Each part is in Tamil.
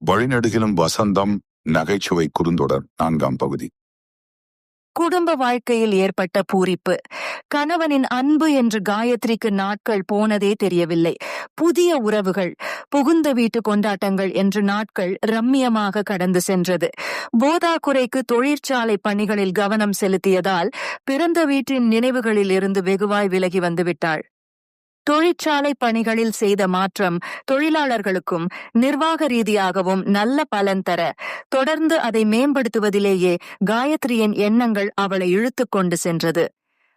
வழிநெடுகிலும் வசந்தம் நகைச்சுவை குறுந்தொடர் 4ஆம் பகுதி. குடும்ப வாழ்க்கையில் ஏற்பட்ட பூரிப்பு. கணவனின் அன்பு என்று காயத்ரிக்கு நாட்கள் போனதே தெரியவில்லை. புதிய உறவுகள், புகுந்த வீட்டு கொண்டாட்டங்கள் என்று நாட்கள் ரம்மியமாக கடந்து சென்றது. போதாக்குறைக்கு தொழிற்சாலை பணிகளில் கவனம் செலுத்தியதால் பிறந்த வீட்டின் நினைவுகளில் இருந்து வெகுவாய் விலகி வந்துவிட்டாள். தொழிற்சாலை பணிகளில் செய்த மாற்றம் தொழிலாளர்களுக்கும் நிர்வாக ரீதியாகவும் நல்ல பலன் தர தொடர்ந்து அதை மேம்படுத்துவதிலேயே காயத்ரியின் எண்ணங்கள் அவளை இழுத்து கொண்டு சென்றது.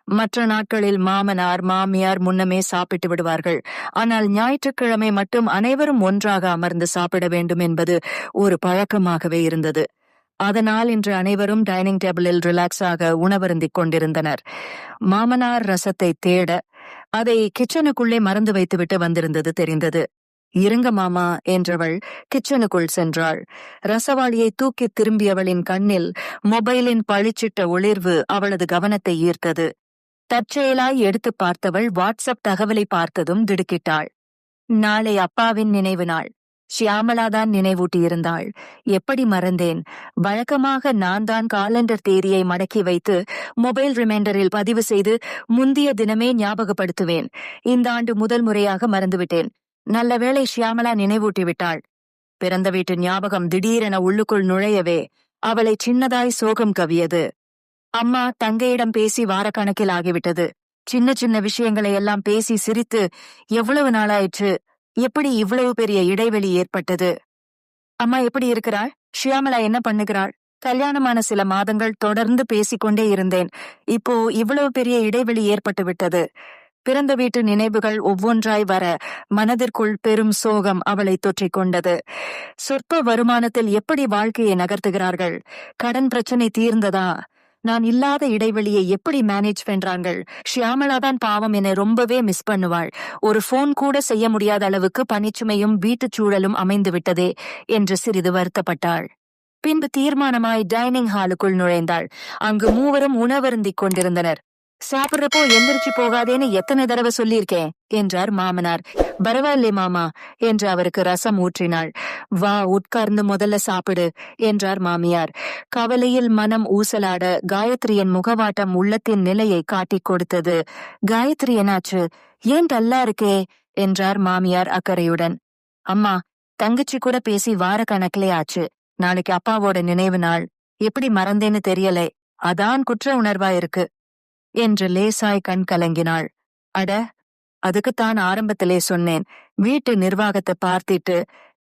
மற்ற நாட்களில் மாமனார் மாமியார் முன்னமே சாப்பிட்டு விடுவார்கள். ஆனால் ஞாயிற்றுக்கிழமை மட்டும் அனைவரும் ஒன்றாக அமர்ந்து சாப்பிட வேண்டும் என்பது ஒரு பழக்கமாகவே இருந்தது. அதனால் இன்று அனைவரும் டைனிங் டேபிளில் ரிலாக்ஸாக உணவருந்திக் கொண்டிருந்தனர். மாமனார் ரசத்தை தேட அதை கிச்சனுக்குள்ளே மறந்து வைத்துவிட்டு வந்திருந்தது தெரிந்தது. இருங்க மாமா என்றவள் கிச்சனுக்குள் சென்றாள். ரசவாளியை தூக்கி திரும்பியவளின் கண்ணில் மொபைலின் பளிச்சிட்ட ஒளிர்வு அவளது கவனத்தை ஈர்த்தது. தற்செயலாய் எடுத்து பார்த்தவள் வாட்ஸ்அப் தகவலை பார்த்ததும் திடுக்கிட்டாள். நாளை அப்பாவின் நினைவு நாள். ஷியாமளாதான் நினைவூட்டியிருந்தாள். எப்படி மறந்தேன்? வழக்கமாக நான் தான் காலண்டர் தேதியை மடக்கி வைத்து மொபைல் ரிமைண்டரில் பதிவு செய்து முந்திய தினமே ஞாபகப்படுத்துவேன். இந்த ஆண்டு முதல் முறையாக மறந்துவிட்டேன். நல்ல வேளை ஷியாமளா நினைவூட்டி விட்டாள். பிறந்த வீட்டு ஞாபகம் திடீரென உள்ளுக்குள் நுழையவே அவளை சின்னதாய் சோகம் கவியது. அம்மா தங்கையிடம் பேசி வாரக்கணக்கில் ஆகிவிட்டது. சின்ன சின்ன விஷயங்களை எல்லாம் பேசி சிரித்து எவ்வளவு நாளாயிற்று. எப்படி இவ்வளவு பெரிய இடைவெளி ஏற்பட்டது? அம்மா எப்படி இருக்கிறாள்? ஷியாமளா என்ன பண்ணுகிறாள்? கல்யாணமான சில மாதங்கள் தொடர்ந்து பேசிக்கொண்டே இருந்தேன். இப்போ இவ்வளவு பெரிய இடைவெளி ஏற்பட்டு விட்டது. பிறந்த வீட்டு நினைவுகள் ஒவ்வொன்றாய் வர மனதிற்குள் பெரும் சோகம் அவளை தொற்றிக் கொண்டது. சொற்ப வருமானத்தில் எப்படி வாழ்க்கையை நகர்த்துகிறார்கள்? கடன் பிரச்சனை தீர்ந்ததா? நான் இல்லாத இடைவெளியை எப்படி மேனேஜ் பண்றாங்கள்? ஷியாமளாதான் பாவம் என்னை ரொம்பவே மிஸ் பண்ணுவாள். ஒரு போன் கூட செய்ய முடியாத அளவுக்கு பணிச்சுமையும் வீட்டுச் சூழலும் அமைந்து விட்டதே என்று சிறிது வருத்தப்பட்டாள். பின்பு தீர்மானமாய் டைனிங் ஹாலுக்குள் நுழைந்தாள். அங்கு மூவரும் உணவருந்திக் கொண்டிருந்தனர். சாப்பிடுறப்போ எந்திரிச்சு போகாதேன்னு எத்தனை தடவை சொல்லியிருக்கேன் என்றார் மாமனார். பரவாயில்லே மாமா என்று அவருக்கு ரசம் ஊற்றினாள். வா உட்கார்ந்து முதல்ல சாப்பிடு என்றார் மாமியார். கவலையில் மனம் ஊசலாட காயத்ரியின் முகவாட்டம் உள்ளத்தின் நிலையை காட்டிக் கொடுத்தது. காயத்ரி என்னாச்சு? ஏன் டல்லா இருக்கே என்றார் மாமியார் அக்கறையுடன். அம்மா, தங்கச்சி கூட பேசி வார கணக்கிலே ஆச்சு. நாளைக்கு அப்பாவோட நினைவு நாள். எப்படி மறந்தேன்னு தெரியலை. அதான் குற்ற உணர்வா இருக்கு என்று லேசாய் கண் கலங்கினாள். அட, அதுக்குத்தான் ஆரம்பத்திலே சொன்னேன். வீட்டு நிர்வாகத்தை பார்த்திட்டு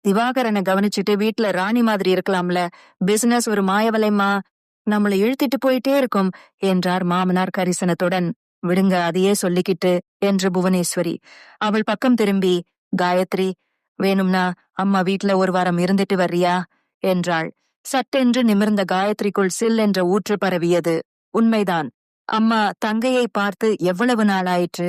திவாகரனை கவனிச்சுட்டு வீட்டுல ராணி மாதிரி இருக்கலாம்ல. பிசினஸ் ஒரு மாயவலைமா, நம்மளை இழுத்திட்டு போயிட்டே இருக்கும் என்றார் மாமனார் கரிசனத்துடன். விடுங்க, அதையே சொல்லிக்கிட்டு என்று புவனேஸ்வரி. அவள் பக்கம் திரும்பி, காயத்ரி, வேணும்னா அம்மா வீட்டுல ஒரு வாரம் இருந்துட்டு வர்றியா என்றாள். சட்டென்று நிமிர்ந்த காயத்ரிக்குள் சில் என்ற ஊற்று பரவியது. உண்மைதான். அம்மா தங்கையை பார்த்து எவ்வளவு நாளாயிற்று.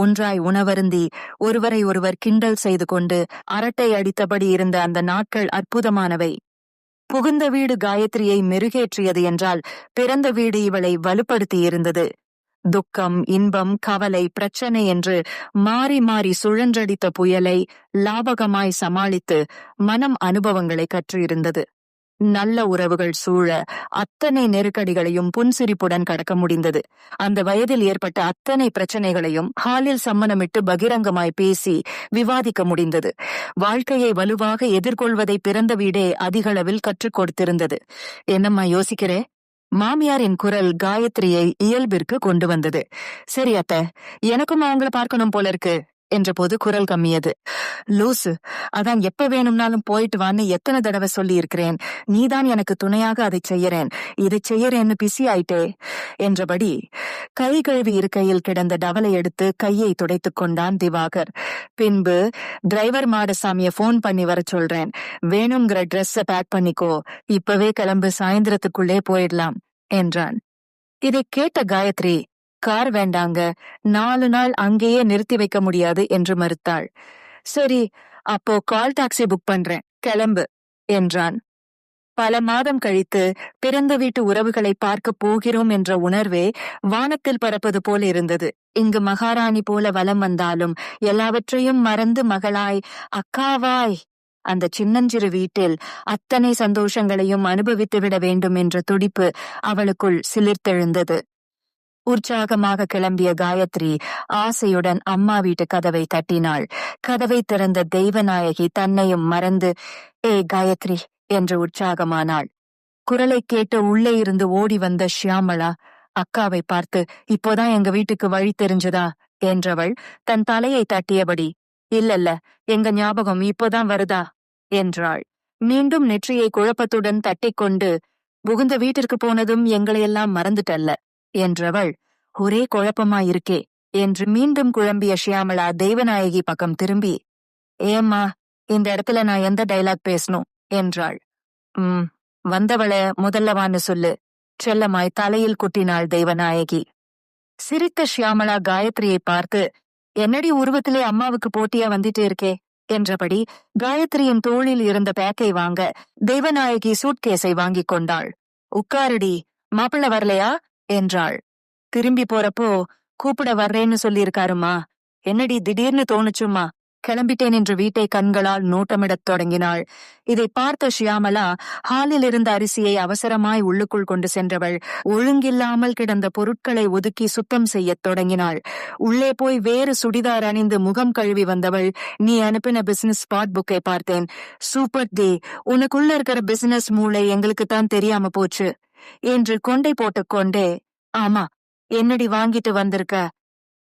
ஒன்றாய் உணவருந்தி ஒருவரை ஒருவர் கிண்டல் செய்து கொண்டு அரட்டை அடித்தபடி இருந்த அந்த நாட்கள் அற்புதமானவை. புகுந்த வீடு காயத்ரியை மெருகேற்றியது என்றால் பிறந்த வீடு இவளை வலுப்படுத்தி இருந்தது. துக்கம், இன்பம், கவலை, பிரச்சனை என்று மாறி மாறி சுழன்றடித்த புயலை லாபகமாய் சமாளித்து மனம் அனுபவங்களை கற்றிருந்தது. நல்ல உறவுகள் சூழ அத்தனை நெருக்கடிகளையும் புன்சிரிப்புடன் கடக்க முடிந்தது. அந்த வயதில் ஏற்பட்ட அத்தனை பிரச்சனைகளையும் ஹாலில் சம்மனமிட்டு பகிரங்கமாய் பேசி விவாதிக்க முடிந்தது. வாழ்க்கையை வலுவாக எதிர்கொள்வதை பிறந்த வீடே அதிகளவில் கற்றுக் கொடுத்திருந்தது. என்னம்மா யோசிக்கிறே? மாமியாரின் குரல் காயத்ரியை இயல்பிற்கு கொண்டு வந்தது. சரி அத்தை, எனக்கும் அவங்கள பார்க்கணும் போல இருக்கு என்ற போது குரல் கம்மியது. லூசு, அதான் எப்ப வேணும்னாலும் போயிட்டு வான்னு எத்தனை தடவை சொல்லி இருக்கிறேன். நீதான் எனக்கு துணையாக அதை செய்யறேன், இதை செய்யறேன்னு பிஸி ஆயிட்டே என்றபடி கை கழுவி இருக்கையில் கிடந்த டவலை எடுத்து கையை துடைத்துக் கொண்டான் திவாகர். பின்பு டிரைவர் மாடசாமிய போன் பண்ணி வர சொல்றேன். வேணுங்கிற ட்ரெஸ்ஸ பேக் பண்ணிக்கோ, இப்பவே கிளம்பு, சாயந்திரத்துக்குள்ளே போயிடலாம் என்றான். இதை கேட்ட காயத்ரி, கார் வேண்டாங்க, 4 நாள் அங்கேயே நிறுத்தி வைக்க முடியாது என்று மறுத்தாள். சரி, அப்போ கால் டாக்ஸி புக் பண்றேன், கிளம்பு என்றான். பல மாதம் கழித்து பிறந்த வீட்டு உறவுகளை பார்க்க போகிறோம் என்ற உணர்வே வானத்தில் பறப்பது போல இருந்தது. இங்கு மகாராணி போல வலம் வந்தாலும் எல்லாவற்றையும் மறந்து மகளாய், அக்காவாய் அந்த சின்னஞ்சிறு வீட்டில் அத்தனை சந்தோஷங்களையும் அனுபவித்துவிட வேண்டும் என்ற துடிப்பு அவளுக்குள் சிலிர்த்தெழுந்தது. உற்சாகமாக கிளம்பிய காயத்ரி ஆசையுடன் அம்மா வீட்டு கதவை தட்டினாள். கதவை திறந்த தெய்வநாயகி தன்னையும் மறந்து, "ஏ காயத்ரி" என்று உற்சாகமானாள். குரலை கேட்டு உள்ளே இருந்து ஓடி வந்த ஷியாமளா அக்காவை பார்த்து, "இப்போதான் எங்க வீட்டுக்கு வழி தெரிஞ்சதா?" என்றவள் தன் தலையை தட்டியபடி, "இல்லல்ல, எங்க ஞாபகம் இப்போதான் வருதா?" என்றாள். மீண்டும் நெற்றியை குழப்பத்துடன் தட்டிக்கொண்டு, "புகுந்த வீட்டிற்கு போனதும் எங்களையெல்லாம் மறந்துட்டல்ல" என்றவள், "ஒரே குழப்பமாயிருக்கே" என்று மீண்டும் குழம்பிய ஷியாமளா தெய்வநாயகி பக்கம் திரும்பி, "ஏம்மா, இந்த இடத்துல நான் எந்த டைலாக் பேசணும்?" என்றாள். வந்தவள முதல்லவான்னு சொல்லு" செல்லமாய் தலையில் குட்டினாள் தெய்வநாயகி. சிரித்த ஷியாமளா காயத்ரியை பார்த்து, "என்னடி உருவத்திலே அம்மாவுக்கு போட்டியா வந்துட்டே இருக்கே" என்றபடி காயத்ரியின் தோளில் இருந்த பேக்கை வாங்க தெய்வநாயகி சூட்கேஸை வாங்கிக் கொண்டாள். "உட்காருடி, மாப்பிள்ள வரலையா?" என்றாள். திரும்பி போறப்போ, "கூப்பிட வர்றேன்னு சொல்லியிருக்காருமா." "என்னடி திடீர்னு தோணுச்சுமா?" கிளம்பிட்டேன் என்று வீட்டை கண்களால் நோட்டமிடத் தொடங்கினாள். இதை பார்த்த ஷியாமளா ஹாலில் இருந்த அரிசியை அவசரமாய் உள்ளுக்குள் கொண்டு சென்றவள் ஒழுங்கில்லாமல் கிடந்த பொருட்களை ஒதுக்கி சுத்தம் செய்யத் தொடங்கினாள். உள்ளே போய் வேறு சுடிதார் அணிந்து முகம் கழுவி வந்தவள், "நீ அனுப்பின பிசினஸ் ஸ்பாட் புக்கை பார்த்தேன். சூப்பர் டே, உனக்குள்ள இருக்கிற பிசினஸ் மூளை எங்களுக்குத்தான் தெரியாம போச்சு" என்று கொண்டை போட்டுக்கொண்டே, "ஆமா, என்னடி வாங்கிட்டு வந்திருக்க"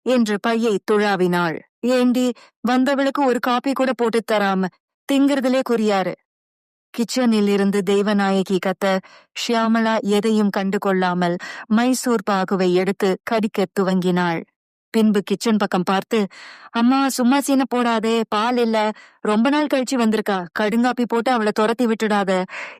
என்று பையை துழாவினாள். "ஏண்டி, வந்தவளுக்கு ஒரு காப்பி கூட போட்டு தராம திங்கிறதுலே குறியாரு." கிச்சனில் இருந்து தெய்வநாயகி கத்த ஷியாமளா எதையும் கண்டு கொள்ளாமல் மைசூர் பாகுவை எடுத்து கடிக்கத் துவங்கினாள். பின்பு கிச்சன் பக்கம் பார்த்து, "அம்மா, சும்மா சீன போடாதே, பால் இல்ல, ரொம்ப நாள் கழிச்சு வந்திருக்கா, கடுங்காப்பி போட்டு அவளை துரத்தி விட்டுடாத"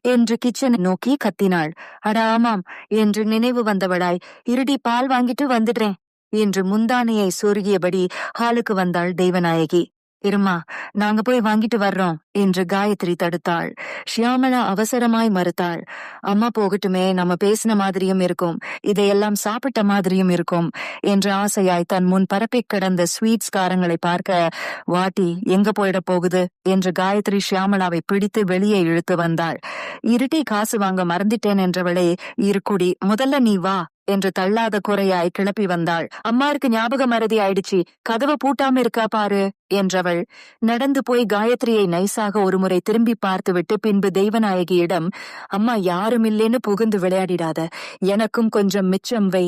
என்று கிச்சனை நோக்கி கத்தினாள். "அட ஆமாம்" என்று நினைவு வந்தவளாய், "இருடி, பால் வாங்கிட்டு வந்துடுறேன்" என்று முந்தானையை சொருகியபடி ஹாலுக்கு வந்தாள் தெய்வநாயகி. "இருமா, நாங்க போய் வாங்கிட்டு வர்றோம்" என்று காயத்ரி தடுத்தாள். ஷியாமளா அவசரமாய் மறுத்தாள். "அம்மா போகட்டுமே, நம்ம பேசின மாதிரியும் இருக்கும், இதையெல்லாம் சாப்பிட்ட மாதிரியும் இருக்கும்" என்று ஆசையாய் தன் முன் பரப்பிக் கிடந்த ஸ்வீட்ஸ் காரங்களை பார்க்க, "வாட்டி, எங்க போயிட போகுது" என்று காயத்ரி ஷியாமளாவை பிடித்து வெளியே இழுத்து வந்தாள். "இருட்டி, காசு வாங்க மறந்துட்டேன்" என்றவளே, "இருக்குடி, முதல்ல நீ வா" என்று தள்ளாத குறையாய் கிளப்பி வந்தாள். "அம்மாருக்கு ஞாபக மறதி ஆயிடுச்சு, கதவை பூட்டாம இருக்கா பாரு" என்றவள் நடந்து போய் காயத்ரியை நைசாக ஒருமுறை திரும்பி பார்த்துவிட்டு பின்பு தெய்வநாயகியிடம், "அம்மா யாருமில்லேன்னு புகுந்து விளையாடிடாத, எனக்கும் கொஞ்சம் மிச்சம் வை"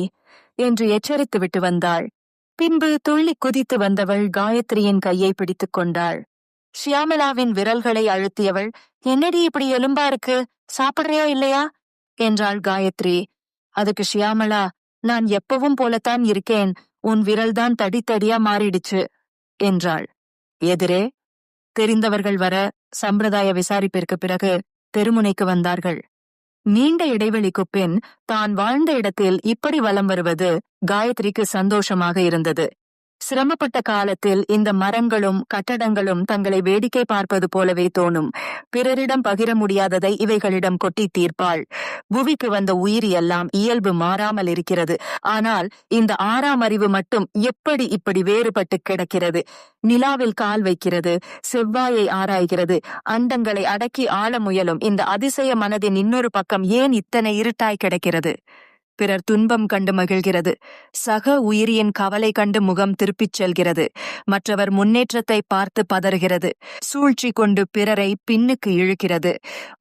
என்று எச்சரித்து விட்டு வந்தாள். பின்பு துள்ளி குதித்து வந்தவள் காயத்ரியின் கையை பிடித்துக் கொண்டாள். ஷியாமளாவின் விரல்களை அழுத்தியவள், "என்னடி இப்படி எலும்பா இருக்கு, சாப்பிடுறியோ இல்லையா?" என்றாள் காயத்ரி. அதுக்கு ஷியாமளா, "நான் எப்பவும் போலத்தான் இருக்கேன், உன் விரல்தான் தடித்தடியா மாறிடுச்சு" என்றாள். எதிரே தெரிந்தவர்கள் வர சம்பிரதாய விசாரிப்பிற்கு பிறகு தெருமுனைக்கு வந்தார்கள். நீண்ட இடைவெளிக்குப் பின் தான் வாழ்ந்த இடத்தில் இப்படி வலம் வருவது காயத்ரிக்கு சந்தோஷமாக இருந்தது. சிரமப்பட்ட காலத்தில் இந்த மரங்களும் கட்டடங்களும் தங்களை வேடிக்கை பார்ப்பது போலவே தோணும். பிறரிடம் பகிர முடியாததை இவைகளிடம் கொட்டி தீர்ப்பாள். புவிக்கு வந்த உயிரியெல்லாம் இயல்பு மாறாமல் இருக்கிறது. ஆனால் இந்த 6ஆம் அறிவு மட்டும் எப்படி இப்படி வேறுபட்டு கிடக்கிறது? நிலாவில் கால் வைக்கிறது, செவ்வாயை ஆராய்கிறது, அண்டங்களை அடக்கி ஆள முயலும் இந்த அதிசய மனதின் இன்னொரு பக்கம் ஏன் இத்தனை இருட்டாய் கிடக்கிறது? பிறர் துன்பம் கண்டு மகிழ்கிறது, சக உயிரியின் கவலை கண்டு முகம் திருப்பிச் செல்கிறது, மற்றவர் முன்னேற்றத்தை பார்த்து பதறுகிறது, சூழ்ச்சி கொண்டு பிறரை பின்னுக்கு இழுக்கிறது,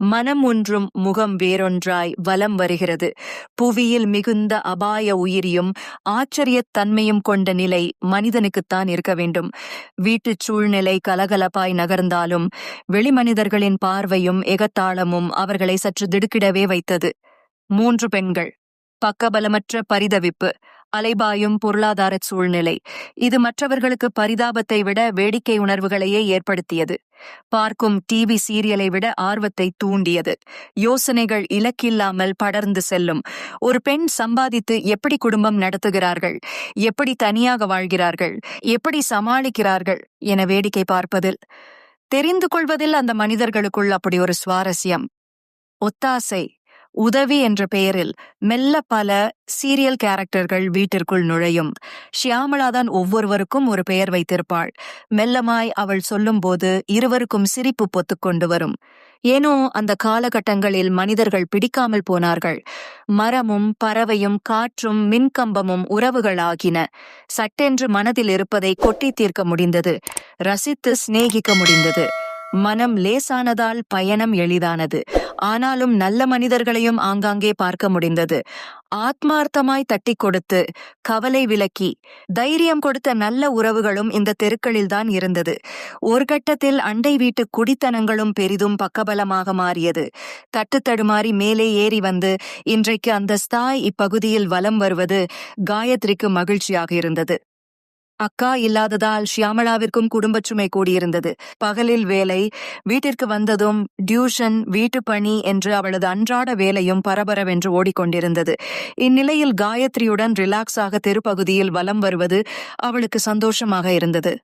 மனம் ஒன்றும் முகம் வேறொன்றாய் வலம் வருகிறது. புவியில் மிகுந்த அபாய உயிரியும் ஆச்சரியத் தன்மையும் கொண்ட நிலை மனிதனுக்குத்தான் இருக்க வேண்டும். வீட்டுச் சூழ்நிலை கலகலப்பாய் நகர்ந்தாலும் வெளிமனிதர்களின் பார்வையும் எகத்தாளமும் அவர்களை சற்று திடுக்கிடவே வைத்தது. 3 பெண்கள், பக்கபலமற்ற பரிதவிப்பு, அலைபாயும் பொருளாதார சூழ்நிலை, இது மற்றவர்களுக்கு பரிதாபத்தை விட வேடிக்கை உணர்வுகளையே ஏற்படுத்தியது. பார்க்கும் டிவி சீரியலை விட ஆர்வத்தை தூண்டியது. யோசனைகள் இலக்கில்லாமல் படர்ந்து செல்லும். ஒரு பெண் சம்பாதித்து எப்படி குடும்பம் நடத்துகிறார்கள், எப்படி தனியாக வாழ்கிறார்கள், எப்படி சமாளிக்கிறார்கள் என வேடிக்கை பார்ப்பதில், தெரிந்து கொள்வதில் அந்த மனிதர்களுக்குள் அப்படி ஒரு சுவாரஸ்யம். ஒத்தாசை, உதவி என்ற பெயரில் மெல்ல பல சீரியல் கேரக்டர்கள் வீட்டிற்குள் நுழையும். ஷியாமளாதான் ஒவ்வொருவருக்கும் ஒரு பெயர் வைத்திருப்பாள். மெல்லமாய் அவள் சொல்லும்போது இருவருக்கும் சிரிப்பு பொத்துக்கொண்டு வரும். ஏனோ அந்த காலகட்டங்களில் மனிதர்கள் பிடிக்காமல் போனார்கள். மரமும் பறவையும் காற்றும் மின்கம்பமும் உறவுகளாகின. சட்டென்று மனதில் இருப்பதை கொட்டி தீர்க்க முடிந்தது. ரசித்து சிநேகிக்க முடிந்தது. மனம் லேசானதால் பயணம் எளிதானது. ஆனாலும் நல்ல மனிதர்களையும் ஆங்காங்கே பார்க்க முடிந்தது. ஆத்மார்த்தமாய் தட்டி கொடுத்து கவலை விலக்கி தைரியம் கொடுத்த நல்ல உறவுகளும் இந்த தெருக்களில்தான் இருந்தது. ஒரு கட்டத்தில் அண்டை வீட்டு குடித்தனங்களும் பெரிதும் பக்கபலமாக மாறியது. தட்டு தடுமாறி மேலே ஏறி வந்து இன்றைக்கு அந்த ஸ்தாய் இப்பகுதியில் வலம் வருவது காயத்ரிக்கு மகிழ்ச்சியாக இருந்தது. அக்கா இல்லாததால் ஷியாமளாவிற்கும் குடும்பச் சுமை கூடியிருந்தது. பகலில் வேலை, வீட்டிற்கு வந்ததும் டியூஷன், வீட்டு பணி என்று அவளது அன்றாட வேலையும் பரபரவென்று ஓடிக்கொண்டிருந்தது. இந்நிலையில் காயத்ரியுடன் ரிலாக்ஸாக தெருப்பகுதியில் வலம் வருவது அவளுக்கு சந்தோஷமாக இருந்தது.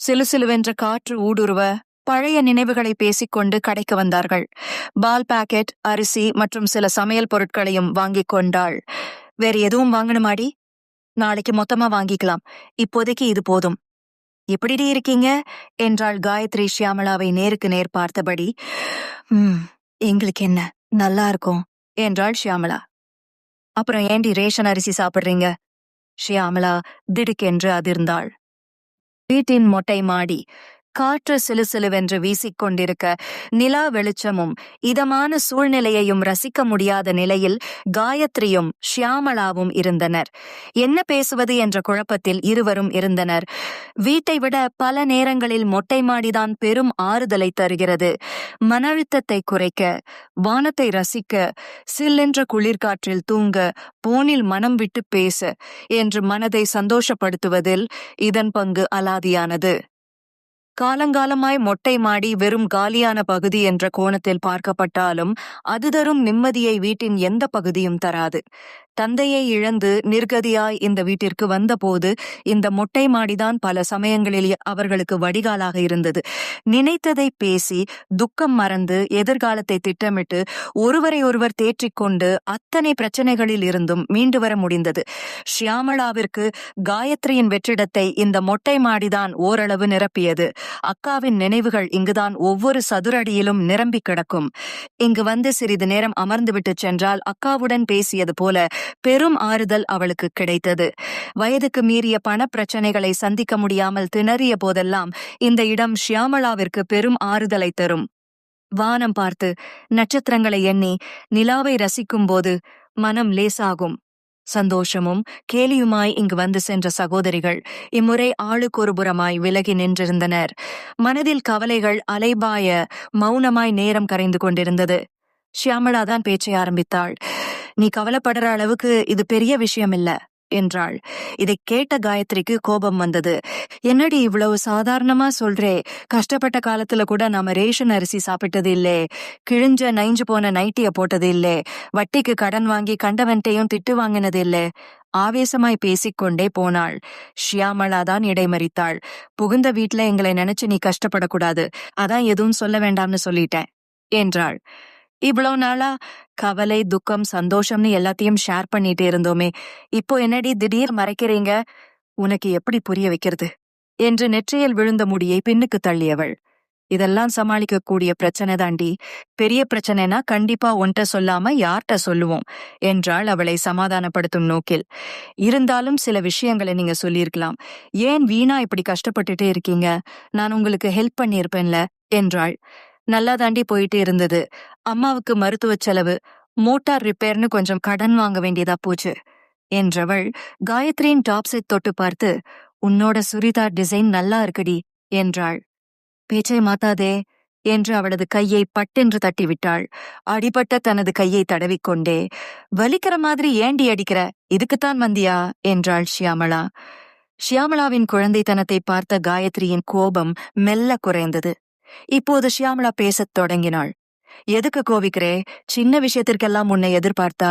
சிலுசிலுவென்ற காற்று ஊடுருவ பழைய நினைவுகளை பேசிக்கொண்டு கடைக்கு வந்தார்கள். பால் பாக்கெட், அரிசி மற்றும் சில சமையல் பொருட்களையும் வாங்கிக் கொண்டாள். வேற எதுவும் வாங்கணுமாடி? நாளைக்கு மொத்தமா வாங்கிக்கலாம். இப்போதைக்கு இது போதும். எப்படிடி இருக்கீங்க என்றாள் காயத்ரி ஷியாமளாவை நேருக்கு நேர் பார்த்தபடி. எங்களுக்கு என்ன, நல்லா இருக்கும் என்றாள் ஷியாமளா. அப்புறம் ஏண்டி ரேஷன் அரிசி சாப்பிடுறீங்க? ஷியாமளா திடுக்கென்று அதிர்ந்தாள். வீட்டின் மொட்டை மாடி. காற்று சிலுசிலுவென்று வீசிக்கொண்டிருக்க நிலா வெளிச்சமும் இதமான சூழ்நிலையையும் ரசிக்க முடியாத நிலையில் காயத்ரியும் ஷியாமளாவும் இருந்தனர். என்ன பேசுவது என்ற குழப்பத்தில் இருவரும் இருந்தனர். வீட்டை விட பல நேரங்களில் மொட்டை மாடிதான் பெரும் ஆறுதலை தருகிறது. மன அழுத்தத்தை குறைக்க, வானத்தை ரசிக்க, சில்லென்ற குளிர்காற்றில் தூங்க, போனில் மனம் விட்டு பேச என்று மனதை சந்தோஷப்படுத்துவதில் இதன் பங்கு அலாதியானது. காலங்காலமாய் மொட்டை மாடி வெறும் காலியான பகுதி என்ற கோணத்தில் பார்க்கப்பட்டாலும் அது தரும் நிம்மதியை வீட்டின் எந்த பகுதியும் தராது. தந்தையை இழந்து நிர்கதியாய் இந்த வீட்டிற்கு வந்தபோது இந்த மொட்டை மாடிதான் பல சமயங்களில் அவர்களுக்கு வடிகாலாக இருந்தது. நினைத்ததை பேசி துக்கம் மறந்து எதிர்காலத்தை திட்டமிட்டு ஒருவரை ஒருவர் தேற்றிக்கொண்டு அத்தனை பிரச்சனைகளில் இருந்தும் மீண்டு வர முடிந்தது. ஷியாமளாவிற்கு காயத்ரியின் வெற்றிடத்தை இந்த மொட்டை மாடிதான் ஓரளவு நிரப்பியது. அக்காவின் நினைவுகள் இங்குதான் ஒவ்வொரு சதுரடியிலும் நிரம்பி கிடக்கும். இங்கு வந்து சிறிது நேரம் அமர்ந்துவிட்டு சென்றால் அக்காவுடன் பேசியது போல பெரும் ஆறுதல் அவளுக்கு கிடைத்தது. வயதுக்கு மீறிய பண பிரச்சனைகளை சந்திக்க முடியாமல் திணறிய போதெல்லாம் இந்த இடம் ஷியாமளாவிற்கு பெரும் ஆறுதலை தரும். வானம் பார்த்து நட்சத்திரங்களை எண்ணி நிலாவை ரசிக்கும் போது மனம் லேசாகும். சந்தோஷமும் கேலியுமாய் இங்கு வந்து சென்ற சகோதரிகள் இம்முறை ஆளுக்கொரு புறமாய் விலகி நின்றிருந்தனர். மனதில் கவலைகள் அலைபாய மௌனமாய் நேரம் கரைந்து கொண்டிருந்தது. ஷியாமளாதான் பேச்சை ஆரம்பித்தாள். நீ கவலைப்படுற அளவுக்கு இது பெரிய விஷயம் இல்ல என்றாள். இதை கேட்ட காயத்ரிக்கு கோபம் வந்தது. என்னடி இவ்வளவு சாதாரணமா சொல்றே? கஷ்டப்பட்ட காலத்துல கூட நாம ரேஷன் அரிசி சாப்பிட்டது இல்லே, கிழிஞ்ச நைஞ்சு போன நைட்டிய போட்டது இல்லே, வட்டிக்கு கடன் வாங்கி கண்டவன்ட்டையும் திட்டு வாங்கினது இல்லே. ஆவேசமாய் பேசிக்கொண்டே போனாள். ஷியாமளாதான் இடைமறித்தாள். புகுந்த வீட்டுல எங்களை நினைச்சு நீ கஷ்டப்படக்கூடாது, அதான் எதுவும் சொல்ல வேண்டாம்னு சொல்லிட்டேன் என்றாள். இவ்வளவு நாளா கவலை, துக்கம், சந்தோஷம்னு எல்லாத்தையும் ஷேர் பண்ணிட்டு இருந்தோமே, இப்போ என்னடி திடீர் மறைக்கிறீங்க? உனக்கு எப்படி புரிய வைக்கிறது என்று நெற்றியில் விழுந்த முடியை பின்னுக்கு தள்ளியவள். இதெல்லாம் சமாளிக்க கூடிய பிரச்சனை தாண்டி, பெரிய பிரச்சனைனா கண்டிப்பா ஒன்ட்ட சொல்லாம யார்கிட்ட சொல்லுவோம் என்றாள் அவளை சமாதானப்படுத்தும் நோக்கில். இருந்தாலும் சில விஷயங்களை நீங்க சொல்லியிருக்கலாம். ஏன் வீணா இப்படி கஷ்டப்பட்டுட்டே இருக்கீங்க? நான் உங்களுக்கு ஹெல்ப் பண்ணியிருப்பேன்ல என்றாள். நல்லா தாண்டி போயிட்டு இருந்தது. அம்மாவுக்கு மருத்துவ செலவு, மோட்டார் ரிப்பேர்னு கொஞ்சம் கடன் வாங்க வேண்டியதா போச்சு என்றவள் காயத்ரியின் டாப் செட் தொட்டு பார்த்து, உன்னோட சுரிதார் டிசைன் நல்லா இருக்குடி என்றாள். பேச்சை மாத்தாதே என்று அவளது கையை பட்டென்று தட்டிவிட்டாள். அடிபட்ட தனது கையை தடவிக்கொண்டே, வலிக்கிற மாதிரி ஏண்டி அடிக்கிற, இதுக்குத்தான் வந்தியா என்றாள் ஷியாமளா. ஷியாமளாவின் குழந்தைத்தனத்தை பார்த்த காயத்ரியின் கோபம் மெல்ல குறைந்தது. இப்போது ஷியாமளா பேசத் தொடங்கினாள். எதுக்கு கோவிக்கிறே? சின்ன விஷயத்திற்கெல்லாம் உன்னை எதிர்பார்த்தா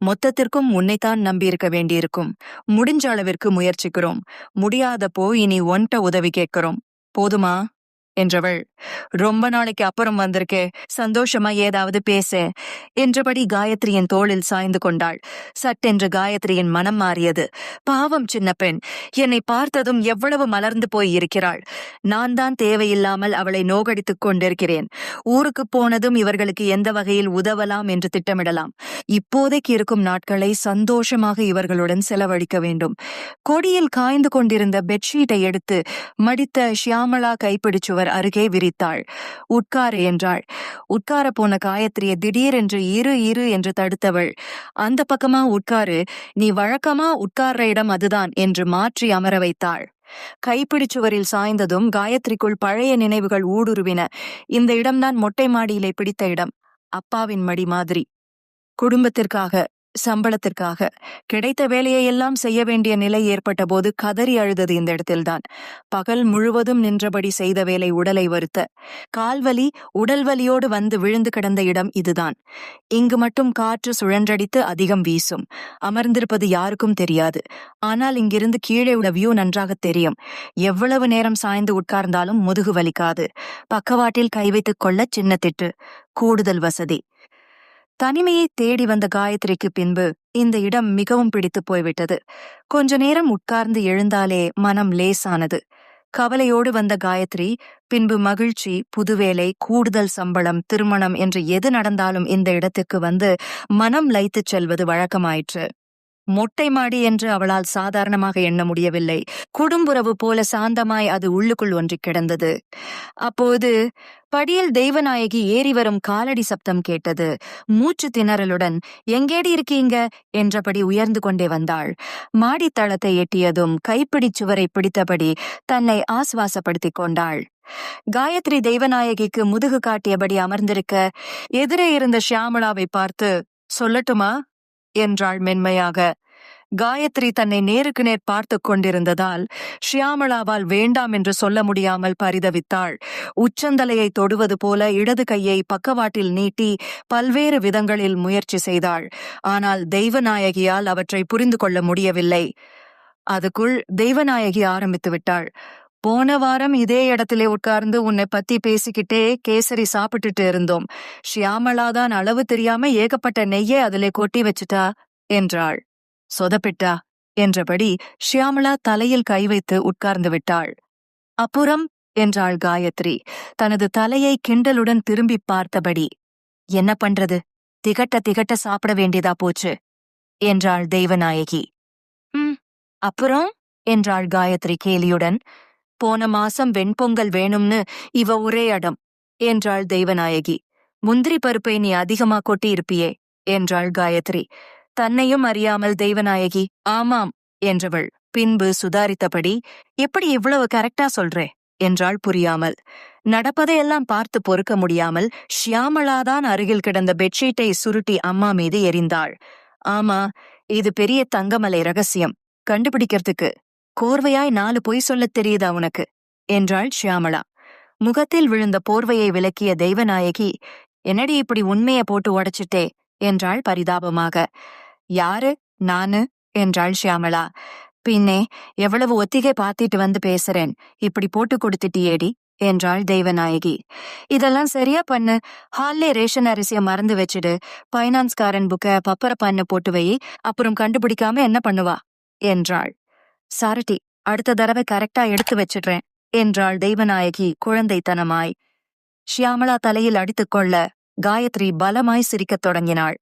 மொத்தத்திற்கும் உன்னைத்தான் நம்பியிருக்க வேண்டியிருக்கும். முடிஞ்ச அளவிற்கு முயற்சிக்கிறோம். முடியாதப்போ இனி ஒன்ட்ட உதவி கேட்கிறோம். போதுமா என்றவள். ரொம்ப நாளைக்கு அப்புறம் வந்திருக்கே, சந்தோஷமா ஏதாவது பேச என்றபடி காயத்ரியின் தோளில் சாய்ந்து கொண்டாள். சட்டென்று காயத்ரியின் மனம் மாறியது. பாவம் சின்ன பெண், என்னை பார்த்ததும் எவ்வளவு மலர்ந்து போய் இருக்கிறாள். நான் தான் தேவையில்லாமல் அவளை நோகடித்துக் கொண்டிருக்கிறேன். ஊருக்கு போனதும் இவர்களுக்கு எந்த வகையில் உதவலாம் என்று திட்டமிடலாம். இப்போதைக்கு இருக்கும் நாட்களை சந்தோஷமாக இவர்களுடன் செலவழிக்க வேண்டும். கொடியில் காய்ந்து கொண்டிருந்த பெட்ஷீட்டை எடுத்து மடித்த ஷியாமளா கைப்பிடிச்சுவர் அருகே விரித்தாள். உட்காரு என்றாள். உட்கார போன காயத்ரியை திடீரென்று இரு இரு என்று தடுத்தவள். அந்த பக்கமா உட்காரு, நீ வழக்கமா உட்கார்ற இடம் அதுதான் என்று மாற்றி அமர வைத்தாள். கைப்பிடிச்சுவரில் சாய்ந்ததும் காயத்ரிக்குள் பழைய நினைவுகள் ஊடுருவின. இந்த இடம்தான் மொட்டை மாடியிலே பிடித்த இடம். அப்பாவின் மடி மாதிரி. குடும்பத்திற்காக, சம்பளத்திற்காக கிடைத்த வேலையெல்லாம் செய்ய வேண்டிய நிலை ஏற்பட்ட போது கதறி அழுதது இந்த இடத்தில்தான். பகல் முழுவதும் நின்றபடி செய்த வேலை உடலை வருத்த, கால்வலி உடல் வலியோடு வந்து விழுந்து கிடந்த இடம் இதுதான். இங்கு மட்டும் காற்று சுழன்றடித்து அதிகம் வீசும். அமர்ந்திருப்பது யாருக்கும் தெரியாது. ஆனால் இங்கிருந்து கீழே உள்ள வியூ நன்றாக தெரியும். எவ்வளவு நேரம் சாய்ந்து உட்கார்ந்தாலும் முதுகு வலிக்காது. பக்கவாட்டில் கை வைத்துக் கொள்ள சின்ன திட்டு, கூடுதல் வசதி. தனிமையை தேடி வந்த காயத்ரிக்கு பின்பு இந்த இடம் மிகவும் பிடித்து போய்விட்டது. கொஞ்ச நேரம் உட்கார்ந்து எழுந்தாலே மனம் லேசானது. கவலையோடு வந்த காயத்ரி பின்பு மகிழ்ச்சி, புதுவேலை, கூடுதல் சம்பளம், திருமணம் என்று எது நடந்தாலும் இந்த இடத்துக்கு வந்து மனம் லயித்துச் செல்வது வழக்கமாயிற்று. மொட்டை மாடி என்று அவளால் சாதாரணமாக எண்ண முடியவில்லை. குடும்புறவு போல சாந்தமாய் அது உள்ளுக்குள் ஒன்றி கிடந்தது. அப்போது படியில் தெய்வநாயகி ஏறி வரும் காலடி சப்தம் கேட்டது. மூச்சு திணறலுடன் எங்கேடி இருக்கீங்க என்றபடி உயர்ந்து கொண்டே வந்தாள். மாடித்தளத்தை எட்டியதும் கைப்பிடிச் சுவரை பிடித்தபடி தன்னை ஆசுவாசப்படுத்திக் கொண்டாள். காயத்ரி தெய்வநாயகிக்கு முதுகு காட்டியபடி அமர்ந்திருக்க எதிரே இருந்த ஷியாமளாவை பார்த்து, சொல்லட்டுமா என்றாள் மென்மையாக. காயத்ரி தன்னை நேருக்கு நேர் பார்த்து கொண்டிருந்ததால் ஷியாமளாவால் வேண்டாம் என்று சொல்ல முடியாமல் பரிதவித்தாள். உச்சந்தலையை தொடுவது போல இடது கையை பக்கவாட்டில் நீட்டி பல்வேறு விதங்களில் முயற்சி செய்தாள். ஆனால் தெய்வநாயகியால் அவற்றை புரிந்து கொள்ள முடியவில்லை. அதுக்குள் தெய்வநாயகி ஆரம்பித்து விட்டாள். போன வாரம் இதே இடத்திலே உட்கார்ந்து உன்னை பத்தி பேசிக்கிட்டே கேசரி சாப்பிட்டுட்டு இருந்தோம். ஷியாமளாதான் அளவு தெரியாம ஏகப்பட்ட நெய்யை அதிலே கொட்டி வச்சுட்டா என்றாள். சொதப்பிட்டா என்றபடி ஷியாமளா தலையில் கை வைத்து உட்கார்ந்து விட்டாள். அப்புறம் என்றாள் காயத்ரி தனது தலையை கிண்டலுடன் திரும்பி பார்த்தபடி. என்ன பண்றது, திகட்ட திகட்ட சாப்பிட வேண்டியதா போச்சு என்றாள் தெய்வநாயகி. அப்புறம் என்றாள் காயத்ரி கேலியுடன். போன மாசம் வெண்பொங்கல் வேணும்னு இவ ஒரே அடம் என்றாள் தெய்வநாயகி. முந்திரி பருப்பை நீ அதிகமா கொட்டி இருப்பியே என்றாள் காயத்ரி. தன்னையும் அறியாமல் தெய்வநாயகி ஆமாம் என்றவள். பின்பு சுதாரித்தபடி, எப்படி இவ்வளவு கரெக்டா சொல்றே என்றாள் புரியாமல். நடப்பதையெல்லாம் பார்த்து பொறுக்க முடியாமல் ஷியாமளாதான் அருகில் கிடந்த பெட்ஷீட்டை சுருட்டி அம்மா மீது எறிந்தாள். ஆமா, இது பெரிய தங்கமலை ரகசியம், கண்டுபிடிக்கிறதுக்கு கோர்வையாய் 4 பொய் சொல்லத் தெரியுதா உனக்கு என்றாள் ஷியாமளா. முகத்தில் விழுந்த போர்வையை விலக்கிய தெய்வநாயகி, என்னடி இப்படி உண்மைய போட்டு உடைச்சிட்டே என்றாள் பரிதாபமாக. யாரு, நானு என்றாள் ஷியாமளா. பின்னே எவ்வளவு ஒத்திகை பார்த்திட்டு வந்து பேசுறேன், இப்படி போட்டு கொடுத்துட்டியேடி என்றாள் தெய்வநாயகி. இதெல்லாம் சரியா பண்ணு. ஹால்லே ரேஷன் அரிசிய மறந்து வச்சுடு. பைனான்ஸ்காரன் புக்க பப்பர பண்ணு போட்டு வை, அப்புறம் கண்டுபிடிக்காம என்ன பண்ணுவா என்றாள். சாரட்டி, அடுத்த தடவை கரெக்டா எடுத்து வச்சிடுறேன் என்றாள் தெய்வநாயகி குழந்தைத்தனமாய். ஷியாமளா தலையில் அடித்துக்கொள்ள காயத்ரி பலமாய் சிரிக்கத் தொடங்கினாள்.